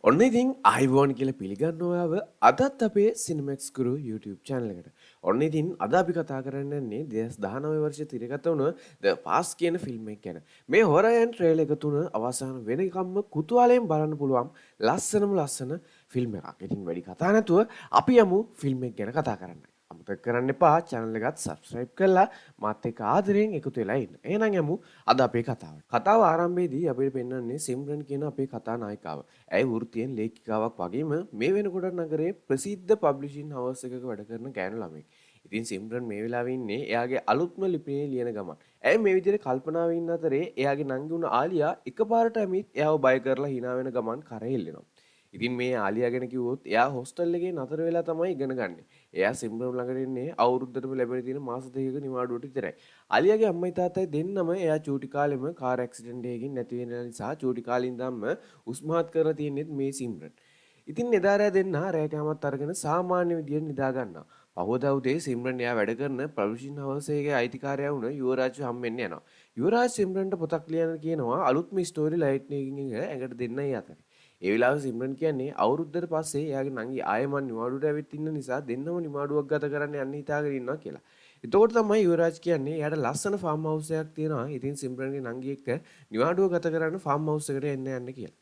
ඔන්න ඉතින් අයිබෝන් කියලා පිළිගන්න ඔයාව අදත් අපේ සිනමැක්ස් ගුරු YouTube channel එකට. ඔන්න ඉතින් අද අපි කතා කරන්න යන්නේ 2019 වර්ෂයේ තිරගත වුණ The Fast කියන ෆිල්ම් එක ගැන. මේ හොරර් ඇන් ට්‍රේලර් එක තුන අවසාන වෙනකම්ම කුතුහලයෙන් බලන්න පුළුවන් ලස්සන ෆිල්ම් එකක්. ඉතින් වැඩි කතා නැතුව අපි යමු ෆිල්ම් එක ගැන කතා කරන්න. අමතක කරන්න එපා channel එකත් subscribe කරලා මාත් එක්ක ආදරයෙන් එකතු වෙලා ඉන්න. එහෙනම් යමු අද අපේ කතාවට. කතාව ආරම්භයේදී අපිට පෙන්වන්නේ සිම්රන් කියන අපේ කතා නායිකාව. ඇය වෘත්තියෙන් ලේඛිකාවක් වගේම මේ වෙනකොට නගරයේ ප්‍රසිද්ධ පබ්ලිෂින් හවුස් එකක වැඩ කරන ගෑනු ළමෙක්. ඉතින් සිම්රන් මේ වෙලාවේ ඉන්නේ එයාගේ අලුත්ම ලිපිනේ ලියන ගමන්. ඇය මේ විදිහට කල්පනාවේ ඉන්න අතරේ එයාගේ නංගි වුණ ආලියා එකපාරට ඇමිත් එයාව බය කරලා hina වෙන ගමන් කරේ එල්ලෙනවා. ඉතින් මේ ආලියා ගැන කිව්වොත් එයා හොස්ටල් එකේ නතර වෙලා තමයි ඉගෙන ගන්නෙ. එයා සිම්රන් ළඟට එන්නේ අවුරුද්දටම ලැබෙන තියෙන මාස දෙකක නිවාඩුවට විතරයි. ආලියාගේ අම්මයි තාත්තයි දෙන්නම එයා චූටි කාලෙම කාර් ඇක්සිඩන්ට් එකකින් නැති වෙන නිසා චූටි කාලේ ඉඳන්ම උස්මහත් කරලා තියෙන්නේ මේ සිම්රන්. ඉතින් එදා රෑ දෙන්න රෑ කෑමත් අරගෙන සාමාන්‍ය විදියට නිදා ගන්නවා. පහවදා උදේ සිම්රන් එයා වැඩ කරන පබ්ලිෂින් හවුස් එකේ අයිතිකාරයා වුණ යුවරාජ් හම්බෙන්න යනවා. යුවරාජ් සිම්රන්ට පොතක් ලියන්න කියනවා අලුත්ම ස්ටෝරි ලයිට්නින් එක ඇඟට දෙන්නයි අතරේ. ඒ වෙලාවේ සිම්රන් කියන්නේ අවුරුද්දකට පස්සේ එයාගේ නංගි ආයෙමන් නිවාඩුවට ඇවිත් ඉන්න නිසා දෙන්නම නිවාඩුවක් ගත කරන්න යන්න හිතාගෙන ඉන්නවා කියලා. එතකොට තමයි යුවරාජ් කියන්නේ එයාට ලස්සන ෆාම් හවුස් එකක් තියෙනවා. ඉතින් සිම්රන්ගේ නංගි එක්ක නිවාඩුව ගත කරන්න ෆාම් හවුස් එකට යන්න කියලා.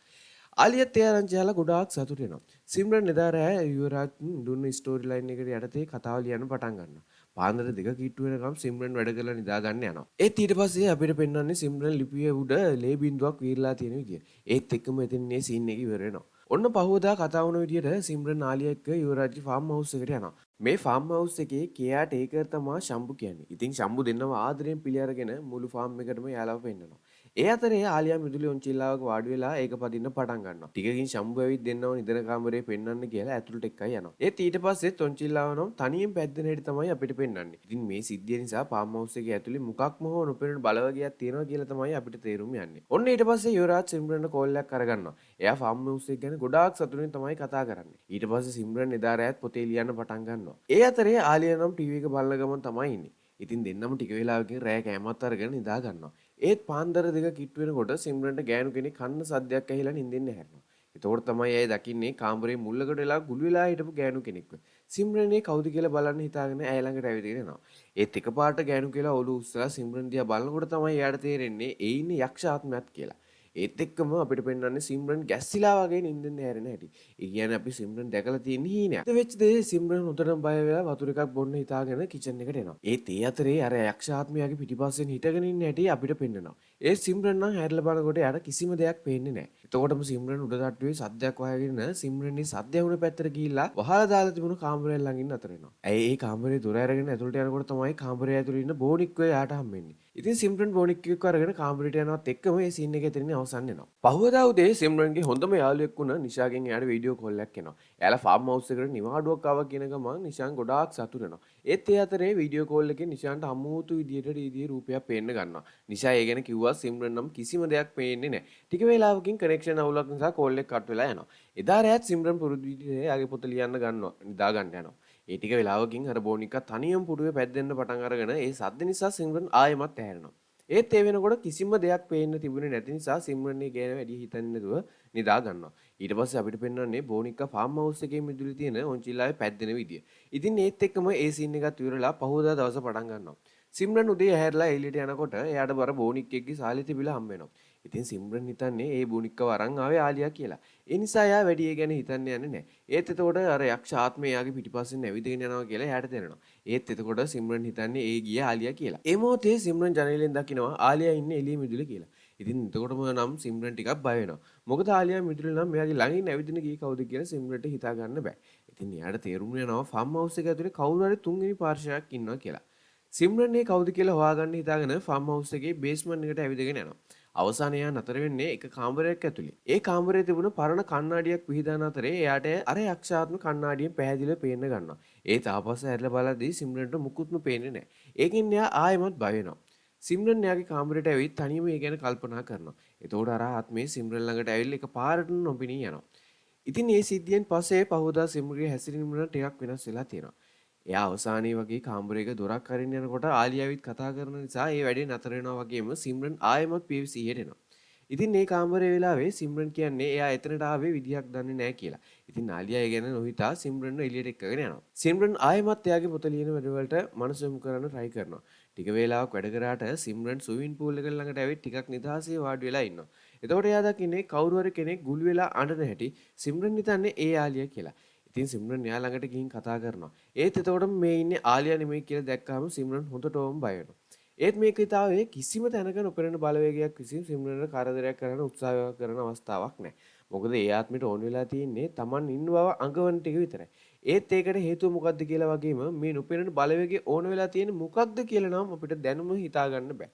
ආලියත් ඒ ආරංචි අහලා ගොඩාක් සතුටු වෙනවා. සිම්රන් එදා රෑ යුවරාජ් දුන්න ස්ටෝරි ලයින් එකට යටතේ කතාව ලියන්න පටන් ගන්නවා. පාන්දර දෙක කිට්ටු වෙනකම් සිම්රන් වැඩ කරලා නිදා ගන්න යනවා. ඒත් ඊට පස්සේ අපිට පෙන්වන්නේ සිම්රන් ලිපියේ උඩ ලේ බින්දුවක් වීරලා තියෙන විදිය. ඒත් එක්කම එතනනේ සීන් එක ඉවර වෙනවා. ඔන්න පහවදා කතා වුණ විදියට සිම්රන් ආලියා එක්ක යුවරාජ් ෆාම් හවුස් එකට යනවා. මේ ෆාම් හවුස් එකේ කෙයා ටේකර් තමයි ශම්භු කියන්නේ. ඉතින් ශම්භු දෙන්නව ආදරෙන් පිළි අරගෙන මුළු ෆාම් එකටම යාලව පෙන්නනවා. ඒ අතරේ ආලියා මිදුලේ ඔන්චිල්ලාවක වාඩි වෙලා ඒක පදින්න පටන් ගන්නවා. ටිකකින් ශම්භු ඇවිත් දෙන්නව නිදන කාමරේ පෙන්වන්න කියලා ඇතුළට එක්කයි යනවා. ඒත් ඊට පස්සෙත් ඔන්චිල්ලාව නම් තනියෙන් පැද්දෙන හැටි තමයි අපිට පෙන්වන්නේ. ඉතින් මේ සිද්ධිය නිසා ෆාම් හවුස් එකේ ඇතුලේ මොකක්ම හෝ නොපෙනෙන බලවගයක් තියෙනවා කියලා තමයි අපිට තේරුම් යන්නේ. ඔන්න ඊට පස්සේ යුවරාජ් සිම්රන්ට කෝල් එකක් අරගන්නවා. එයා ෆාම් හවුස් එක ගැන ගොඩාක් සතුටින් තමයි කතා කරන්නේ. ඊට පස්සේ සිම්රන් එදා රෑත් පොතේ ලියන්න පටන් ගන්නවා. ඒ අතරේ ආලියා නම් ටීවී එක බලන ගමන් තමයි ඉන්නේ. ඉතින් දෙන්නම ටික වෙලාවකින් රෑ කෑමත් අරගෙන නිදා ගන්නවා. ඒත් පාන්දර දෙක කිට්ටු වෙනකොට සිම්රන්ට ගෑනු කෙනෙක් කන්න සද්දයක් ඇහිලා නිින්දෙන් හැරෙනවා. එතකොට තමයි ඇය දකින්නේ කාමරේ මුල්ලකට වෙලා ගුළු වෙලා හිටපු ගෑනු කෙනෙක්ව. සිම්රන්නේ කවුද කියලා බලන්න හිතාගෙන ඇය ළඟට ඇවිදගෙන එනවා. ඒත් එකපාරට ගෑනු කියලා ඔලුව උස්සලා සිම්රන් දිහා බලනකොට තමයි එයාට තේරෙන්නේ ඒ ඉන්නේ යක්ෂ ආත්මයක් කියලා. ඒත් එක්කම අපිට පෙන්වන්නේ සිම්රන් ගැස්සිලා වගේ නිින්දෙන් හැරෙන හැටි. ඒ කියන්නේ අපි සිම්රන් දැකලා තියෙන හීනයක්. ඒ වෙච්ච දේ සිම්රන් උඩටම බය වෙලා වතුර එකක් බොන්න හිතාගෙන කිචන් එකට එනවා. ඒත් ඒ අතරේ අර යක්ෂාත්මයාගේ පිටිපස්සෙන් හිටගෙන ඉන්න හැටි අපිට පෙන්වනවා. ඒ සිම්රන් නම් හැරිලා බලනකොට යාට කිසිම දෙයක් පේන්නේ නැහැ. එතකොටම සිම්රන් උඩ තට්ටුවේ සද්දයක් වහගෙන සිම්රන්ගේ සද්ද ඇහුණ පැත්තට ගිහිල්ලා වහලා දාලා තිබුණු කාමරය ළඟින් අතර වෙනවා. ඇයි ඒ කාමරේ දොර අරගෙන ඇතුළට යනකොට තමයි කාමරය ඇතුළේ ඉන්න බෝනික්ව යාට හම්බෙන්නේ. ඉතින් සිම්රන් බෝනික් එක්ක අරගෙන කාමරයට යනවත් එක්කම මේ සීන් එක එතනින් අවසන් වෙනවා. පහවදා උදේ සිම්රන්ගේ හොඳම යාළුවෙක් වුණ නිෂාගෙන් එයාට වීඩියෝ කෝල් එකක් එනවා. එයාලා ෆාම් හවුස් එකට නිවාඩුවක් ආවා කියන ගමන් නිෂාන් ගොඩාක් සතුටු වෙනවා. ඒත් ඒ අතරේ වීඩියෝ කෝල් එකේ නිෂාන්ට අමුතු විදියට රීතියේ රූපයක් පේන්න ගන්නවා. නිෂා ඒ ගැන කිව්වා සිම්රන් නම් කිසිම දෙයක් පේන්නේ නැහැ. ටික වේලාවකින් කනෙක්ෂන් අවුලක් නිසා කෝල් එක කට් වෙලා යනවා. එදා රාත් සිම්රන් පුරුදු විදිහට එයාගේ පොත ලියන්න ගන්නවා. නිදා ගන්න යනවා. ඒ ටික වෙලාවකින් අර බෝනිකා තනියම පුඩුවේ පැද්දෙන්න පටන් අරගෙන ඒ සද්ද නිසා සිම්රන් ආයෙමත් ඇහැරෙනවා. ඒත් ඒ වෙනකොට කිසිම දෙයක් පේන්න තිබුණේ නැති නිසා සිම්රන්නේ ගැන වැඩි හිතන්නේ නැතුව නිදා ගන්නවා. ඊට පස්සේ අපිට පෙන්වන්නේ බෝනිකා ෆාම් හවුස් එකේ මිදුලේ තියෙන ඔන්චිල්ලාවේ පැද්දෙන විදිය. ඉතින් ඒත් එක්කම ඒ සීන් එකත් ඉවරලා පහවදා දවස පටන් ගන්නවා. සිම්රන් උදේ ඇහැරලා එළියට යනකොට එයාට බර බෝනික්කෙක්ගේ සාලේ තිබිලා හම්බ වෙනවා. ඉතින් සිම්රන් හිතන්නේ ඒ බෝනික්කව අරන් ආවේ ආලියා කියලා. ඒ නිසා එයා වැඩි ඒ ගැන හිතන්න යන්නේ නැහැ. ඒත් එතකොට අර යක්ෂ ආත්මය එයාගේ පිටිපස්සෙන් ඇවිදගෙන යනවා කියලා එයාට තේරෙනවා. ඒත් එතකොට සිම්රන් හිතන්නේ ඒ ගිය ආලියා කියලා. ඒ මොහොතේ සිම්රන් ජනේලෙන් දකිනවා ආලියා ඉන්නේ එළිය මිදුලේ කියලා. ඉතින් එතකොටම නම් සිම්රන් ටිකක් බය වෙනවා. මොකද ආලියා මිදුලේ නම් මෙයාගේ ළඟින් ඇවිදින ගියේ කවුද කියලා සිම්රන්ට හිතා ගන්න බෑ. ඉතින් එයාට තේරුම් යනවා ෆාම් හවුස් එක ඇතුලේ කවුරු හරි තුන්වෙනි පාර්ශවයක් ඉන්නවා කියලා. සිම්රන් මේ කවුද කියලා හොයාගන්න හිතාගෙන ෆාම් හවුස් එකේ බේස්මන්ට් එකට ඇවිදගෙන යනවා. අවසානයේ යා නතර වෙන්නේ එක කාමරයක් ඇතුලේ. ඒ කාමරයේ තිබුණ පරණ කණ්ණාඩියක් විහිදාන අතරේ එයාට අර යක්ෂාත්ම කණ්ණාඩියෙන් පැහැදිලිව පේන්න ගන්නවා. ඒ තාපස්ස හැරිලා බලද්දී සිම්රන්ට මුකුත්ම පේන්නේ නැහැ. ඒකින් එයා ආයෙමත් බය වෙනවා. සිම්රන් එයාගේ කාමරයට ඇවිත් තනියම ඒ ගැන කල්පනා කරනවා. එතකොට අර ආත්මේ සිම්රන් ළඟට ඇවිල්ලා එකපාරට නොපෙනී යනවා. ඉතින් මේ සිද්ධියෙන් පස්සේ පහවදා සිම්රන්ගේ හැසිරීම ටිකක් වෙනස් වෙලා තියෙනවා. එයා අවසානයේ වගේ කාමරයක දොරක් අරින්න යනකොට ආලියාවිත් කතා කරන නිසා ඒ වැඩේ නතර වෙනවා වගේම සිම්රන් ආයෙමත් PVC එකට එනවා. ඉතින් මේ කාමරේ වෙලාවේ සිම්රන් කියන්නේ එයා එතනට ආවේ විදිහක් දන්නේ නැහැ කියලා. ඉතින් ආලියා ඒ ගැන නොහිතා සිම්රන්ව එළියට එක්කගෙන යනවා. සිම්රන් ආයෙමත් එයාගේ පොත ලියන වැඩවලට මනස යොමු කරන්න try කරනවා. ටික වේලාවක් වැඩ කරාට සිම්රන් ස්විමින් pool එක ළඟට ඇවිත් ටිකක් නිදහසේ වාඩි වෙලා ඉන්නවා. එතකොට එයා දකින්නේ කවුරු හරි කෙනෙක් ගුළු වෙලා අඬන හැටි. සිම්රන් හිතන්නේ ඒ ආලියා කියලා. ඉතින් සිම්රන් එයා ළඟට ගිහින් කතා කරනවා. ඒත් එතකොට මේ ඉන්නේ ආලියා නෙමෙයි කියලා දැක්කම සිම්රන් හොඳටම බය වෙනවා. ඒත් මේ කතාවේ කිසිම තැනක නොපෙනෙන බලවේගයක් විසින් සිම්රන්ට කරදරයක් කරන්න උත්සාහ කරන අවස්ථාවක් නැහැ. මොකද ඒ ආත්මෙට ඕන වෙලා තියෙන්නේ Taman ඉන්න බව අඟවන ටික විතරයි. ඒත් ඒකට හේතුව මොකක්ද කියලා වගේම මේ නොපෙනෙන බලවේගය ඕන වෙලා තියෙන්නේ මොකක්ද කියලා නම් අපිට දැනුම හිතා ගන්න බෑ.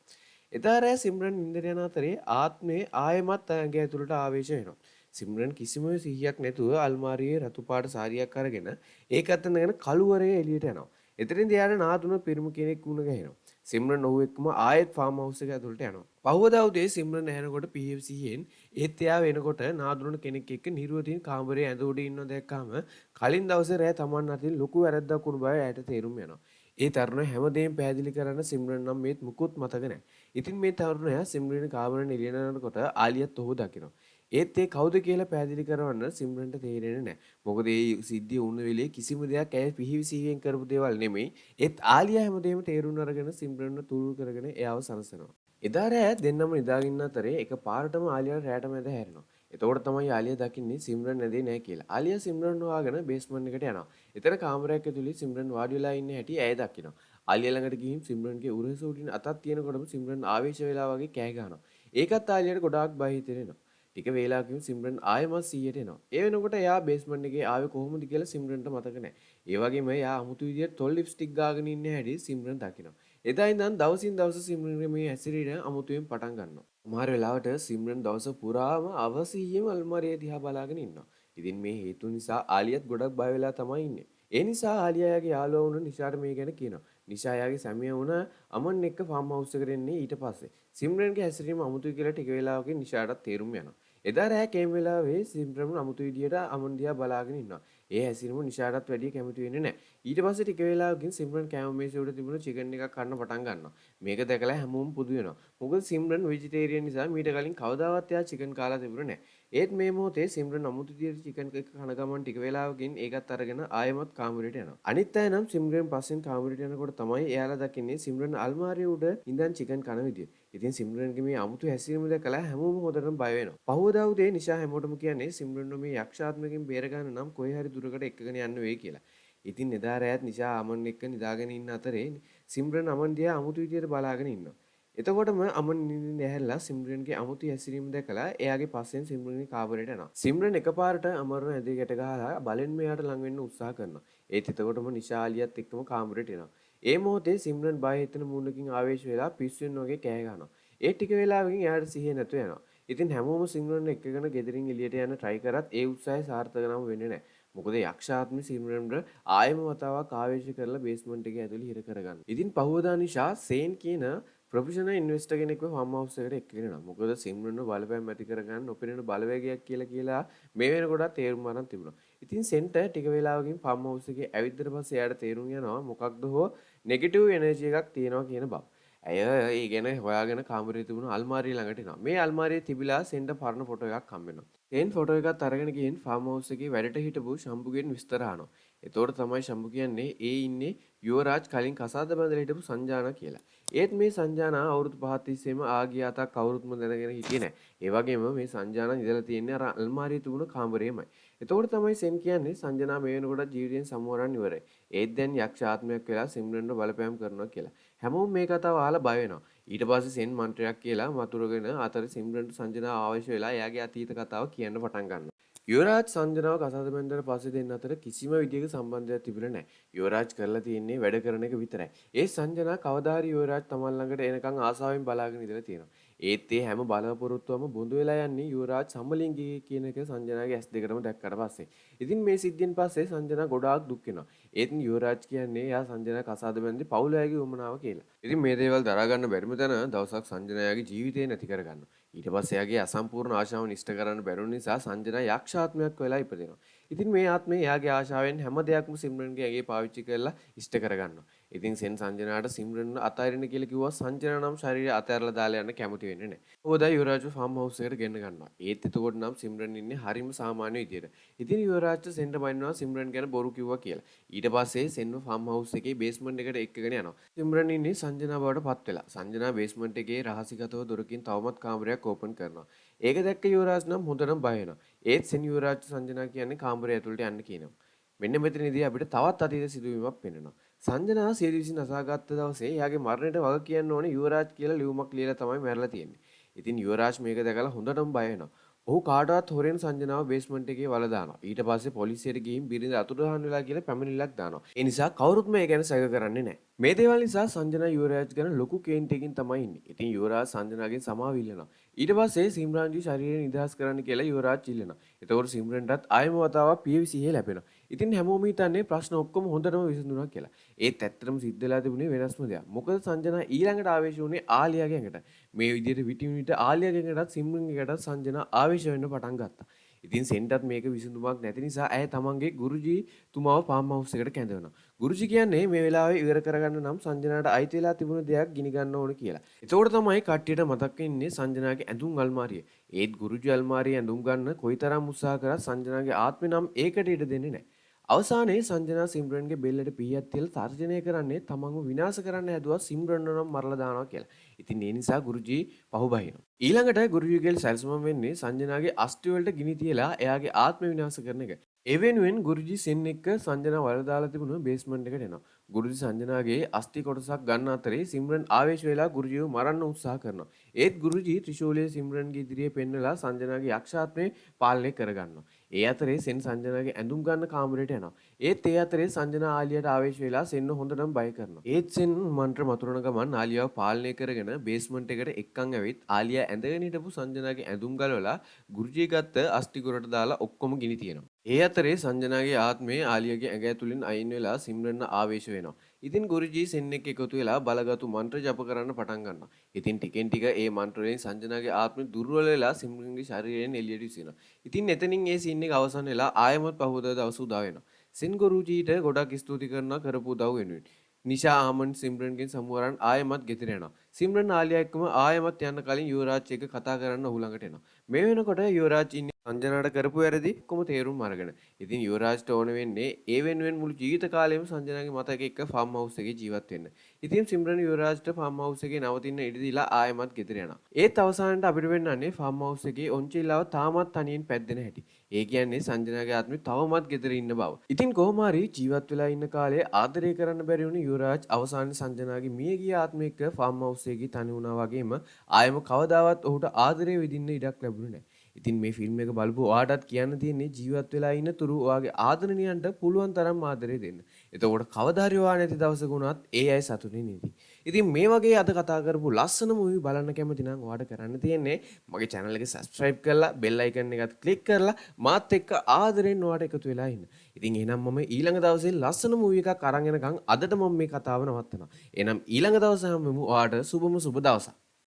එදා රෑ සිම්රන් නින්දට යන අතරේ ආත්මේ ආයෙමත් ඇඟ ඇතුළට ආවේශ වෙනවා. සිම්රන් කිසිම සිහියක් නැතුව අල්මාරියේ රතු පාට සාරියක් අරගෙන ඒකත් අඳගෙන කළුවරේ එළියට යනවා. එතනින්ද යාර නාදුන පිරිමි කෙනෙක් වුණ ගහනවා. සිම්රන් ඔහු එක්කම ආයෙත් ෆාම් හවුස් එක ඇතුළට යනවා. පහුවදා උදේ සිම්රන් ඇහෙනකොට PFCෙන් ඒත් එයා වෙනකොට නාදුන කෙනෙක් එක්ක නිරුවතින් කාමරේ ඇඳ උඩ ඉන්නව දැක්කාම කලින් දවසේ රෑ Taman අතින් ලොකු වැරද්දක් වුණ බව ඇයට තේරුම් යනවා. ඒ තරුණ හැමදේම පැහැදිලි කරන්න සිම්රන් නම් මේත් මුකුත් මතක නැහැ. ඉතින් මේ තරුණයා සිම්රන් කාමරේ නිලියනනකොට ආලියත් ඔහු දකිනවා. ඒත් ඒ කවුද කියලා පැහැදිලි කරවන්න සිම්රන්ට තේරෙන්නේ නැහැ. මොකද ඒ සිද්ධිය වුණ වෙලේ කිසිම දෙයක් ඇය පිහිවිසියෙන් කරපු දේවල් නෙමෙයි. ඒත් ආලියා හැමදේම තේරුම් අරගෙන සිම්රන්ව තුරු කරගෙන එයාව සනසනවා. එදා රෑ දෙන්නම නිදාගෙන අතරේ එක පාරටම ආලියා රෑට මැද හැරෙනවා. එතකොට තමයි ආලියා දකින්නේ සිම්රන් නැදේ නැහැ කියලා. ආලියා සිම්රන්ව හොයාගෙන බේස්මන්ට් එකට යනවා. එතන කාමරයක් ඇතුලේ සිම්රන් වාඩි වෙලා ඉන්න හැටි ඇය දකිනවා. ආලියා ළඟට ගිහින් සිම්රන්ගේ උරහිස උඩින් අතක් තියෙනකොටම සිම්රන් ආවේශ වෙලා වගේ කෑ ගහනවා. ඒකත් ආලියාට ගොඩාක් බය හිතෙනවා. ටික වේලාවකින් සිම්රන් ආයෙමත් 100ට එනවා. ඒ වෙනකොට එයා බේස්මන්ට් එකේ ආවේ කොහොමද කියලා සිම්රන්ට මතක නැහැ. ඒ වගේම එයා අමුතු විදියට තොල් ලිප්ස්ටික් ගාගෙන ඉන්න හැටි සිම්රන් දකිනවා. එදා ඉඳන් දවසින් දවස සිම්රන්ගේ මේ හැසිරීම අමුතුවෙන් පටන් ගන්නවා. මාර වෙලාවට සිම්රන් දවස පුරාම අවසියෙම අල්මාරිය දිහා බලාගෙන ඉන්නවා. ඉතින් මේ හේතු නිසා ආලියත් ගොඩක් බය වෙලා තමයි ඉන්නේ. ඒ නිසා ආලියාගේ යාළුවා වුණ නිෂාට මේ ගැන කියනවා. නිෂා යාගේ සැමියා වුණ අමන් එක්ක ෆාම් හවුස් එකට එන්නේ ඊට පස්සේ. සිම්රන්ගේ හැසිරීම අමුතුයි කියලා ටික වෙලාවකින් නිෂාටත් තේරුම් යනවා. එදා රෑ කේම් වෙලාවේ සිම්රන් අමුතු විදියට අමන් දිහා බලාගෙන ඉන්නවා. ඒ හැසිරීම නිෂාටත් වැඩි කැමති වෙන්නේ නැහැ. ඊට පස්සේ ටික වෙලාවකින් සිම්රන් කෑම මේසෙ උඩ තිබුණු චිකන් එකක් කන්න පටන් ගන්නවා. මේක දැකලා හැමෝම පුදු වෙනවා. මොකද සිම්රන් වෙජිටේරියන් නිසා මීට කලින් කවදාවත් එයා චිකන් කාලා තිබුණේ නැහැ. ඒත් මේ මොහොතේ සිම්රන් අමුතු විදියට චිකන් එක කන ගමන් ටික වෙලාවකින් ඒකත් අරගෙන ආයෙමත් කාමරේට යනවා. අනිත් අය නම් සිම්රන් පස්සෙන් කාමරේට යනකොට තමයි එයාලා දකින්නේ සිම්රන් අල්මාරිය උඩ ඉඳන් චිකන් කන විදිය. ඉතින් සිම්රන්ගේ මේ අමුතු හැසිරීම දැකලා හැමෝම හොඳටම බය වෙනවා. පහවදා උදේ නිෂා හැමෝටම කියන්නේ සිම්රන්ව මේ යක්ෂාත්මකෙන් බේරගන්න නම් කොහේ හරි දුරකට එක්කගෙන යන්න වෙයි කියලා. ඉතින් එදා රෑත් නිෂා අමන් එක්ක නිදාගෙන ඉන්න අතරේ සිම්රන් අමන් දිහා අමුතු විදියට බලාගෙන ඉන්නවා. එතකොටම අමන් නිදින් ඇහැරලා සිම්රන්ගේ අමුතු හැසිරීම දැකලා එයාගේ පස්සෙන් සිම්රන්ගේ කාමරේට යනවා. සිම්රන් එකපාරට අමරන ඇදේ ගැට ගහලා බලෙන් මෙයාට ලඟ වෙන්න උත්සාහ කරනවා. ඒත් එතකොටම නිෂා ආලියත් එක්කම කාමරේට එනවා. ඒ මොහොතේ සිම්රන් බය හිතෙන මූණකින් ආවේශ වෙලා පිස්සුවෙන් වගේ කෑ ගහනවා. ඒ ටික වෙලාවකින් එයාට සිහිය නැතු වෙනවා. ඉතින් හැමෝම සිම්රන් එක්කගෙන ගෙදරින් එළියට යන්න try කරත් ඒ උත්සාහය සාර්ථක නම් වෙන්නේ නැහැ. මොකද යක්ෂාත්මි සිම්රන්ට ආයෙම වතාවක් ආවේශ කරලා බේස්මන්ට් එකේ ඇතුළේ හිර කරගන්න. ඉතින් පහවදා නිෂා සේන් කියන ප්‍රොෆෙෂනල් ඉන්වෙස්ටර් කෙනෙක්ව ෆාම් හවුස් එකට එක්කගෙන යනවා. මොකද සිම්රන්ව බලපෑම් ඇති කරගන්න නොපෙනෙන බලවේගයක් කියලා මේ වෙනකොට තේරුම් ගන්න තිබුණා. ඉතින් සෙන්ට ටික වෙලාවකින් ෆාම් හවුස් එකේ ඇවිද්දට පස්සේ එයාට තේරුම් යනවා මොකක්ද හෝ නෙගටිව් එනර්ජි එකක් තියෙනවා කියන බව. ඇය ඒ ගැන හොයාගෙන කාමරේ තිබුණු අල්මාරිය ළඟට එනවා. මේ අල්මාරියේ තිබිලා සෙන්ට පරණ ෆොටෝ එකක් හම්බ වෙනවා. සෙන් ෆොටෝ එකත් අරගෙන ගිහින් ෆාම් හවුස් එකේ වැඩට හිටපු ශම්භුගෙන් විස්තර අහනවා. එතකොට තමයි ශම්භු කියන්නේ ඒ ඉන්නේ යුවරාජ් කලින් කසාද බඳලා හිටපු සංජානා කියලා. ඒත් මේ සංජානා අවුරුදු 5ක් තිස්සේම ආගිය අතක් කවුරුත්ම දැනගෙන හිටියේ නැහැ. ඒ වගේම මේ සංජානා ඉඳලා තියෙන්නේ අර අල්මාරියේ තිබුණු කාමරේමයි. එතකොට තමයි සෙන් කියන්නේ සංජනා මේ වෙනකොට ජීවිතයෙන් සමුවරන් ඉවරයි. ඒත් දැන් යක්ෂ ආත්මයක් වෙලා සිම්රන්ව බලපෑම් කරනවා කියලා. හැමෝම මේ කතාව අහලා බය වෙනවා. ඊට පස්සේ සෙන් මන්ත්‍රයක් කියලා මතුරුගෙන අතර සිම්රන්ට සංජනා අවශ්‍ය වෙලා එයාගේ අතීත කතාව කියන්න පටන් ගන්නවා. යුවරාජ් සංජනාව කසාද බැන්දට පස්සේ දෙන්න අතර කිසිම විදියක සම්බන්ධයක් තිබුණේ නැහැ. යුවරාජ් කරලා තියෙන්නේ වැඩ කරන එක විතරයි. ඒ සංජනා කවදා හරි යුවරාජ් තමන් ළඟට එනකන් ආසාවෙන් බලාගෙන ඉඳලා තියෙනවා. ඒත් ඒ හැම බලාපොරොත්තුවම බොඳ වෙලා යන්නේ යුවරාජ් සමලිංගිකයි කියන එක සංජනාගේ ඇස් දෙකටම දැක්කට පස්සේ. ඉතින් මේ සිද්ධියෙන් පස්සේ සංජනා ගොඩාක් දුක් වෙනවා. ඒත් යුවරාජ් කියන්නේ එයා සංජනා කසාද බැන්දේ පවුලයාගේ උමනාව කියලා. ඉතින් මේ දේවල් දරා ගන්න බැරිම තැන දවසක් සංජනාගේ ජීවිතේ නැති කර ගන්නවා. ඊට පස්සේ එයාගේ අසම්පූර්ණ ආශාව නිෂ්ඨ කරන්න බැරුණු නිසා සංජනා යක්ෂාත්මයක් වෙලා ඉපදෙනවා. ඉතින් මේ ආත්මේ එයාගේ ආශාවෙන් හැම දෙයක්ම සිම්රන්ගේ ඇගේ පාවිච්චි කරලා ඉෂ්ට කරගන්නවා. ඉතින් සෙන් සංජනාට සිම්රන් අතහරින්න කියලා කිව්වා සංජනා නම් ශරීරය අතහැරලා දාලා යන්න කැමති වෙන්නේ නැහැ. ඕදා යුවරාජ් ෆාම් හවුස් එකට ගෙන්න ගන්නවා. ඒත් එතකොට නම් සිම්රන් ඉන්නේ හරිම සාමාන්‍ය විදියට. ඉතින් යුවරාජ් සෙන්ට බයින්නවා සිම්රන් ගැන බොරු කිව්වා කියලා. ඊට පස්සේ සෙන්ව ෆාම් හවුස් එකේ බේස්මන්ට් එකට එක්කගෙන යනවා. සිම්රන් ඉන්නේ සංජනා බවට පත් වෙලා. සංජනා බේස්මන්ට් එකේ රහසිගතව දොරකින් තවමත් කාමරයක් ඕපන් කරනවා. ඒක දැක්ක යුවරාජ් නම් හොඳටම බය වෙනවා. ඒත් සෙන් යුවරාජ් සංජනා කියන්නේ කාමරය ඇතුළට යන්න කියනවා. මෙන්න මෙතනදී අපිට තවත් අතීත සිදුවීමක් පෙනෙනවා. සංජනා සියලු විසින් අසාගත්ත දවසේ එයාගේ මරණයට වග කියන්න ඕනේ යුවරාජ් කියලා ලියුමක් ලියලා තමයි මැරලා තියෙන්නේ. ඉතින් යුවරාජ් මේක දැකලා හොඳටම බය වෙනවා. ඔහු කාටවත් හොරෙන් සංජනාව බේස්මන්ට් එකේ වල දානවා. ඊට පස්සේ පොලිසියට ගිහින් බිරිඳ අතුරුදහන් වෙලා කියලා පැමිණිල්ලක් දානවා. ඒ නිසා කවුරුත් මේ ගැන සැක කරන්නේ නැහැ. මේ දේවල් නිසා සංජනා යුවරාජ් ගැන ලොකු කේන්තියකින් තමයි ඉන්නේ. ඉතින් යුවරාජ් සංජනාගෙන් සමාව ඉල්ලනවා. ඊට පස්සේ සිම්රන්ගේ ශරීරය නිදහස් කරන්න කියලා යුවරාජ් ඉල්ලනවා. එතකොට සිම්රන්ටත් ආයෙම වතාවක් පියවිසිහේ ලැබෙනවා. ඉතින් හැමෝම හිතන්නේ ප්‍රශ්න ඔක්කොම හොඳටම විසඳුණා කියලා. ඒත් ඇත්තටම සිද්ධ වෙලා තිබුණේ වෙනස්ම දෙයක්. මොකද සංජනා ඊළඟට ආවේශ වුණේ ආලියාගේ ඇඟට. මේ විදිහට විටින් විට ආලියාගේ ඇඟටත් සිම්රන්ගේ ඇඟටත් සංජනා ආවේශ වෙන්න පටන් ගත්තා. ඉතින් සෙන්ටත් මේක විසඳුමක් නැති නිසා ඇය තමන්ගේ ගුරුජී තුමාව ෆාම් හවුස් එකට කැඳවනවා. ගුරුජී කියන්නේ මේ වෙලාවේ ඉවර කරගන්න නම් සංජනාට අයිති වෙලා තිබුණ දෙයක් ගිනි ගන්න ඕන කියලා. එතකොට තමයි කට්ටියට මතක් වෙන්නේ සංජනාගේ ඇඳුම් අල්මාරිය. ඒත් ගුරුජී අල්මාරිය ඇඳුම් ගන්න කොයිතරම් උත්සාහ කරත් සංජනාගේ ආත්මේ නම් ඒකට ඉඩ දෙන්නේ නැහැ. අවසානයේ සංජනා සිම්රන්ගේ බෙල්ලට පීයක් තියලා තර්ජනය කරන්නේ තමන්ව විනාශ කරන්න හැදුවා සිම්රන් නම් මරලා දානවා කියලා. ඉතින් ඒ නිසා ගුරුජී පහුබහිනවා. ඊළඟට ගුරුජීගේ සැලසුම වෙන්නේ සංජනාගේ අස්ථි වලට ගිනි තියලා එයාගේ ආත්ම විනාශ කරන එක. ඒ වෙනුවෙන් ගුරුජී සෙන් එක්ක සංජනා වල දාලා තිබුණු බේස්මන්ට් එකට එනවා. ගුරුජී සංජනාගේ අස්ථි කොටසක් ගන්න අතරේ සිම්රන් ආවේශ වෙලා ගුරුජීව මරන්න උත්සාහ කරනවා. ඒත් ගුරුජී ත්‍රිශූලයේ සිම්රන්ගේ ඉදිරියේ පෙන්නලා සංජනාගේ යක්ෂාත්මය පාලනය කරගන්නවා. ඒ අතරේ සෙන් සංජනාගේ ඇඳුම් ගන්න කාමරයට යනවා. ඒත් ඒ අතරේ සංජනා ආලියට ආවේශ වෙලා සෙන්ව හොඳටම බය කරනවා. ඒත් සෙන් මන්ත්‍ර මතුරන ගමන් ආලියාව පාලනය කරගෙන බේස්මන්ට් එකට එක්කන් ඇවිත් ආලියා ඇඳගෙන හිටපු සංජනාගේ ඇඳුම් ගලවලා ගුරුජී ගත්ත අස්ථි ගොරට දාලා ඔක්කොම ගිනි තියනවා. ඒ අතරේ සංජනාගේ ආත්මය ආලියාගේ ඇඟ ඇතුලින් අයින් වෙලා සිම්රන්ව ආවේශ වෙනවා. ඉතින් ගුරුජී සෙන් එක්ක එකතු වෙලා බලගත්ු මන්ත්‍ර ජප කරන්න පටන් ගන්නවා. ඉතින් ටිකෙන් ටික ඒ මන්ත්‍ර වලින් සංජනාගේ ආත්මය දුර්වල වෙලා සිම්රන්ගේ ශරීරයෙන් එළියට විසිනවා. ඉතින් එතනින් ඒ සීන් එක අවසන් වෙලා ආයෙමත් පහුවදා දවස උදා වෙනවා. සෙන් ගුරුජීට ගොඩක් ස්තුති කරනවා කරපු උදව් වෙනුවෙන්. නිෂා ආමන් සිම්රන්ගෙන් සමුවරන් ආයෙමත් ගෙදර යනවා. සිම්රන් ආලියා එක්කම ආයෙමත් යන්න කලින් යුවරාජ් එක්ක කතා කරන්න ඔහු ළඟට එනවා. මේ වෙනකොට යුවරාජ් ඉන්නේ සංජනාට කරපු වැරදි ඔක්කොම තේරුම් අරගෙන. ඉතින් යුවරාජ්ට ඕන වෙන්නේ ඒ වෙනුවෙන් මුළු ජීවිත කාලෙම සංජනාගේ මතක එක්ක ෆාම් හවුස් එකේ ජීවත් වෙන්න. ඉතින් සිම්රන් යුවරාජ්ට ෆාම් හවුස් එකේ නවතින්න ඉඩ දීලා ආයෙමත් ගෙදර යනවා. ඒත් අවසානයේ අපිට වෙන්නන්නේ ෆාම් හවුස් එකේ ඔන්චිල්ලාව තාමත් තනියෙන් පැද්දෙන හැටි. ඒ කියන්නේ සංජනාගේ ආත්මය තවමත් ගෙදර ඉන්න බව. ඉතින් කොහොම හරි ජීවත් වෙලා ඉන්න කාලේ ආදරය කරන්න බැරි වුණු යුවරාජ් අවසානයේ සංජනාගේ මියගිය ආත්මය එක්ක ෆාම් හවුස් එකේ තනි වුණා වගේම ආයෙම කවදාවත් ඔහුට ආදරය විඳින්න ඉඩක් ලැබුණේ නැහැ. ඉතින් මේ ෆිල්ම් එක බලපු ඔයාටත් කියන්න තියෙන්නේ ජීවත් වෙලා ඉන්න තුරු ඔයාගේ ආදරණියන්ට පුළුවන් තරම් ආදරය දෙන්න. එතකොට කවදා හරි ඔයා නැති දවසක වුණත් ඒ අය සතුටින් ඉඳී. ඉතින් මේ වගේ අද කතා කරපු ලස්සන මූවි බලන්න කැමති නම් ඔයාට කරන්න තියෙන්නේ මගේ channel එක subscribe කරලා bell icon එකත් click කරලා මාත් එක්ක ආදරෙන් ඔයාට එකතු වෙලා ඉන්න. ඉතින් එහෙනම් මම ඊළඟ දවසේ ලස්සන මූවි එකක් අරන් එනකන් අදට මම මේ කතාව නවත්තනවා. එහෙනම් ඊළඟ දවසේ හම්බෙමු. ඔයාට සුබම සුබ දවසක්.